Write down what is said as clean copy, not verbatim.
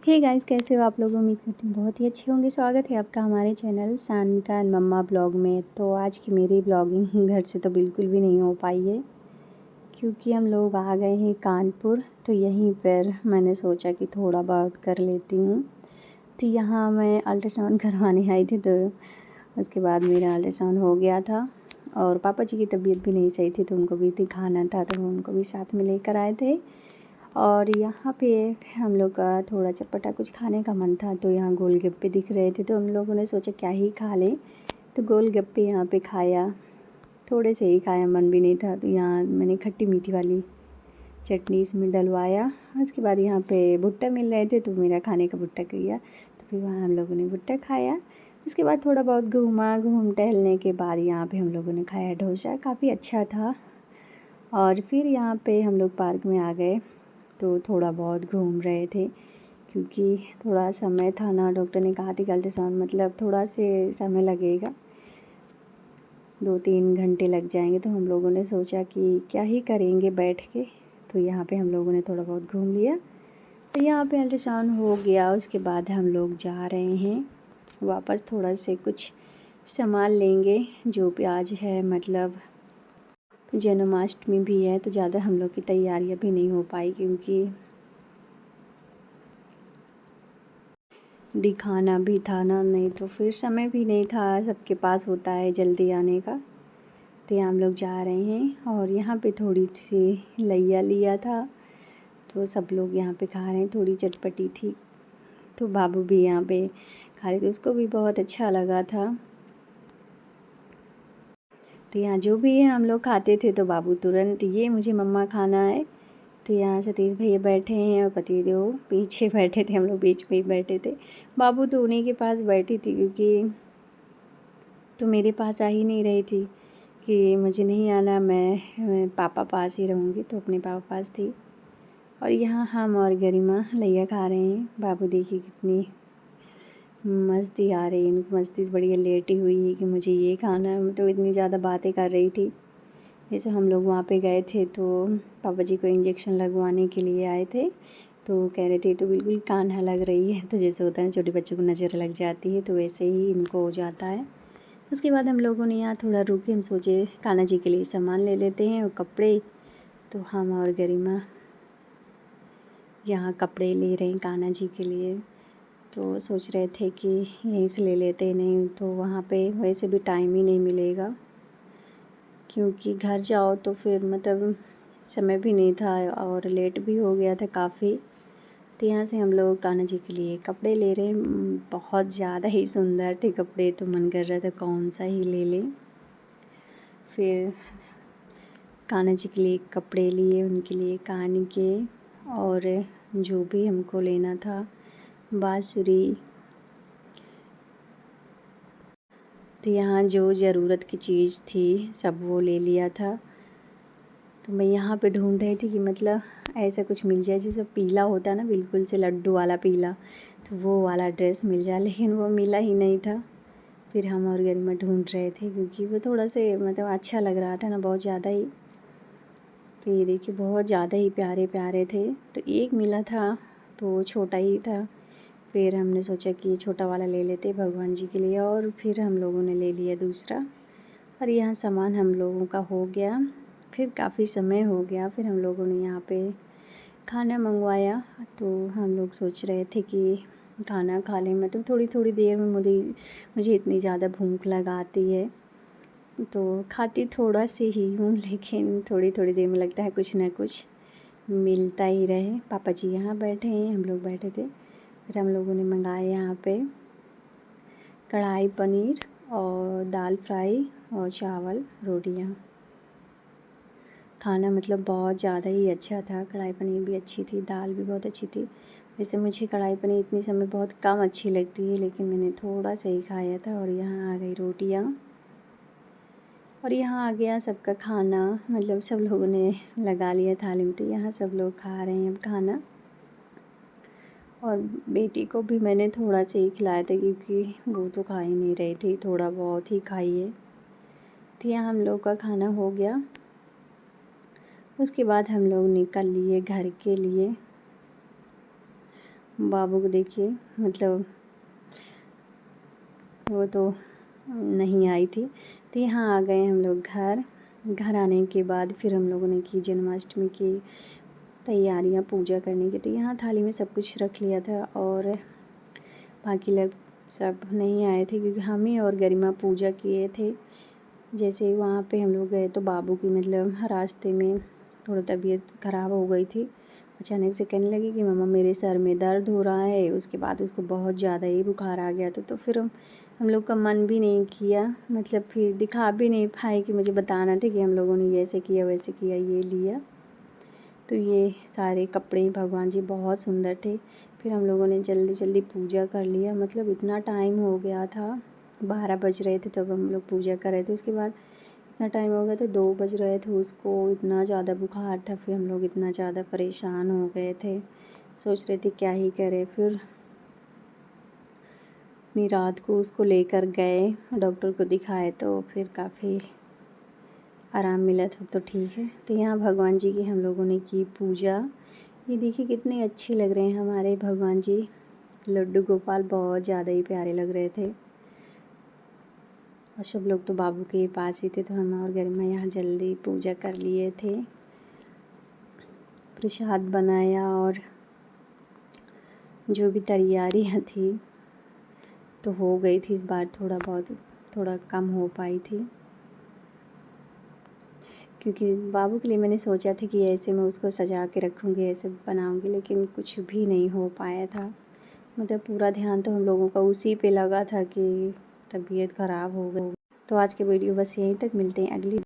Hey guys, कैसे हो आप लोग। उम्मीद करती हूँ बहुत ही अच्छे होंगे। स्वागत है आपका हमारे channel Sanika and mamma blog में। तो आज की मेरी ब्लॉगिंग घर से तो बिल्कुल भी नहीं हो पाई है, क्योंकि हम लोग आ गए हैं कानपुर। तो यहीं पर मैंने सोचा कि थोड़ा बहुत कर लेती हूँ। तो यहाँ मैं अल्ट्रासाउंड करवाने आई थी, तो उसके बाद मेरा अल्ट्रासाउंड हो गया था और पापा जी की तबीयत भी नहीं सही थी, तो उनको भी दिखाना था, तो उनको भी साथ में लेकर आए थे। और यहाँ पे हम लोग का थोड़ा चटपटा कुछ खाने का मन था, तो यहाँ गोलगप्पे दिख रहे थे, तो हम लोगों ने सोचा क्या ही खा लें। तो गोलगप्पे यहाँ पे खाया, थोड़े से ही खाया, मन भी नहीं था। तो यहाँ मैंने खट्टी मीठी वाली चटनी इसमें डलवाया। उसके बाद यहाँ पे भुट्टा मिल रहे थे, तो मेरा खाने का भुट्टा किया, तो फिर वहाँ हम लोगों ने भुट्टा खाया। उसके बाद थोड़ा बहुत घूम टहलने के बाद यहाँ पे हम लोगों ने खाया डोसा, काफ़ी अच्छा था। और फिर यहाँ पे हम लोग पार्क में आ गए, तो थोड़ा बहुत घूम रहे थे, क्योंकि थोड़ा समय था ना। डॉक्टर ने कहा था कि अल्ट्रासाउंड मतलब थोड़ा से समय लगेगा, 2-3 घंटे लग जाएंगे। तो हम लोगों ने सोचा कि क्या ही करेंगे बैठ के, तो यहाँ पे हम लोगों ने थोड़ा बहुत घूम लिया। तो यहाँ पे अल्ट्रासाउंड हो गया। उसके बाद हम लोग जा रहे हैं वापस, थोड़ा से कुछ सामान लेंगे, जो भी आज है मतलब जन्माष्टमी भी है, तो ज़्यादा हम लोग की तैयारियां भी नहीं हो पाई, क्योंकि दिखाना भी था ना, नहीं तो फिर समय भी नहीं था, सबके पास होता है जल्दी आने का। तो यहाँ हम लोग जा रहे हैं और यहाँ पे थोड़ी सी लैया लिया था, तो सब लोग यहाँ पे खा रहे हैं। थोड़ी चटपटी थी, तो बाबू भी यहाँ पे खा रहे थे, उसको भी बहुत अच्छा लगा था। तो यहाँ जो भी हम लोग खाते थे, तो बाबू तुरंत ये मुझे मम्मा खाना है। तो यहाँ सतीश भैया बैठे हैं और पतिदेव पीछे बैठे थे, हम लोग बीच में ही बैठे थे। बाबू तो उन्हीं के पास बैठी थी, क्योंकि तो मेरे पास आ ही नहीं रही थी कि मुझे नहीं आना, मैं पापा पास ही रहूँगी, तो अपने पापा पास थी। और यहाँ हम और गरिमा लैया खा रहे हैं। बाबू देखिए कितनी मस्ती आ रही है, इनको मस्ती से बढ़िया लेटी हुई है कि मुझे ये खाना है। तो इतनी ज़्यादा बातें कर रही थी। जैसे हम लोग वहाँ पे गए थे, तो पापा जी को इंजेक्शन लगवाने के लिए आए थे, तो कह रहे थे तो बिल्कुल कान्हा लग रही है। तो जैसे होता है छोटे बच्चों को नज़र लग जाती है, तो वैसे ही इनको हो जाता है। उसके बाद हम लोगों ने यहाँ थोड़ा रुके, हम सोचे कान्हा जी के लिए सामान ले लेते हैं और कपड़े। तो हम और गरिमा यहाँ कपड़े ले रहे हैं कान्हा जी के लिए। तो सोच रहे थे कि यहीं से ले लेते, नहीं तो वहाँ पे वैसे भी टाइम ही नहीं मिलेगा, क्योंकि घर जाओ तो फिर मतलब समय भी नहीं था और लेट भी हो गया था काफ़ी। तो यहाँ से हम लोग कान्हा जी के लिए कपड़े ले रहे हैं। बहुत ज़्यादा ही सुंदर थे कपड़े, तो मन कर रहा था कौन सा ही ले लें। फिर कान्हा जी के लिए कपड़े लिए, उनके लिए कान के, और जो भी हमको लेना था, बाँसुरी। तो यहाँ जो ज़रूरत की चीज़ थी सब वो ले लिया था। तो मैं यहाँ पे ढूंढ रही थी कि मतलब ऐसा कुछ मिल जाए जैसे पीला होता है ना, बिल्कुल से लड्डू वाला पीला, तो वो वाला ड्रेस मिल जाए, लेकिन वो मिला ही नहीं था। फिर हम और गरिमा ढूंढ रहे थे, क्योंकि वो थोड़ा से मतलब अच्छा लग रहा था ना, बहुत ज़्यादा ही। तो ये देखिए बहुत ज़्यादा ही प्यारे प्यारे थे। तो एक मिला था, तो वो छोटा ही था। फिर हमने सोचा कि ये छोटा वाला ले लेते भगवान जी के लिए, और फिर हम लोगों ने ले लिया दूसरा। और यहाँ सामान हम लोगों का हो गया। फिर काफ़ी समय हो गया, फिर हम लोगों ने यहाँ पे खाना मंगवाया। तो हम लोग सोच रहे थे कि खाना खा लें, मतलब थोड़ी थोड़ी देर में मुझे इतनी ज़्यादा भूख लगाती है, तो खाती थोड़ा से ही हूँ, लेकिन थोड़ी थोड़ी देर में लगता है कुछ ना कुछ मिलता ही रहे। पापा जी यहाँ बैठे हैं, हम लोग बैठे थे। फिर हम लोगों ने मंगाए यहाँ पे कढ़ाई पनीर और दाल फ्राई और चावल रोटियाँ। खाना मतलब बहुत ज़्यादा ही अच्छा था। कढ़ाई पनीर भी अच्छी थी, दाल भी बहुत अच्छी थी। वैसे मुझे कढ़ाई पनीर इतनी समय बहुत कम अच्छी लगती है, लेकिन मैंने थोड़ा सा ही खाया था। और यहाँ आ गई रोटियाँ, और यहाँ आ गया सबका खाना, मतलब सब लोगों ने लगा लिया थाली में। तो यहाँ सब लोग खा रहे हैं अब खाना। और बेटी को भी मैंने थोड़ा सा ही खिलाया था, क्योंकि वो तो खा ही नहीं रही थी, थोड़ा बहुत ही खाई है। तो यहाँ हम लोग का खाना हो गया। उसके बाद हम लोग निकल लिए घर के लिए। बाबू को देखिए, मतलब वो तो नहीं आई थी। तो यहाँ आ गए हम लोग घर। घर आने के बाद फिर हम लोगों ने की जन्माष्टमी की तैयारियाँ पूजा करने की। तो यहाँ थाली में सब कुछ रख लिया था और बाकी लोग सब नहीं आए थे क्योंकि हम ही और गरिमा पूजा किए थे। जैसे वहाँ पे हम लोग गए तो बाबू की मतलब रास्ते में थोड़ा तबीयत ख़राब हो गई थी। अचानक से कहने लगी कि मम्मा मेरे सर में दर्द हो रहा है। उसके बाद उसको बहुत ज़्यादा ही बुखार आ गया था। तो फिर हम लोग का मन भी नहीं किया, मतलब फिर दिखा भी नहीं पाए कि मुझे बताना था कि हम लोगों ने ऐसे किया वैसे किया, ये लिया। तो ये सारे कपड़े भगवान जी बहुत सुंदर थे। फिर हम लोगों ने जल्दी जल्दी पूजा कर लिया, मतलब इतना टाइम हो गया था, 12 बज रहे थे तब हम लोग पूजा कर रहे थे। उसके बाद इतना टाइम हो गया था, 2 बज रहे थे, उसको इतना ज़्यादा बुखार था। फिर हम लोग इतना ज़्यादा परेशान हो गए थे, सोच रहे थे क्या ही करें। फिर इतनी रात को उसको लेकर गए, डॉक्टर को दिखाए तो फिर काफ़ी आराम मिला था, तो ठीक है। तो यहाँ भगवान जी की हम लोगों ने की पूजा। ये देखिए कितने अच्छे लग रहे हैं हमारे भगवान जी। लड्डू गोपाल बहुत ज़्यादा ही प्यारे लग रहे थे और सब लोग तो बाबू के पास ही थे। तो हम और गरिमा यहाँ जल्दी पूजा कर लिए थे, प्रसाद बनाया और जो भी तैयारियाँ थी तो हो गई थी। इस बार थोड़ा कम हो पाई थी क्योंकि बाबू के लिए मैंने सोचा था कि ऐसे मैं उसको सजा के रखूँगी, ऐसे बनाऊँगी, लेकिन कुछ भी नहीं हो पाया था। मतलब पूरा ध्यान तो हम लोगों का उसी पे लगा था कि तबीयत ख़राब हो गई। तो आज के वीडियो बस यहीं तक, मिलते हैं अगली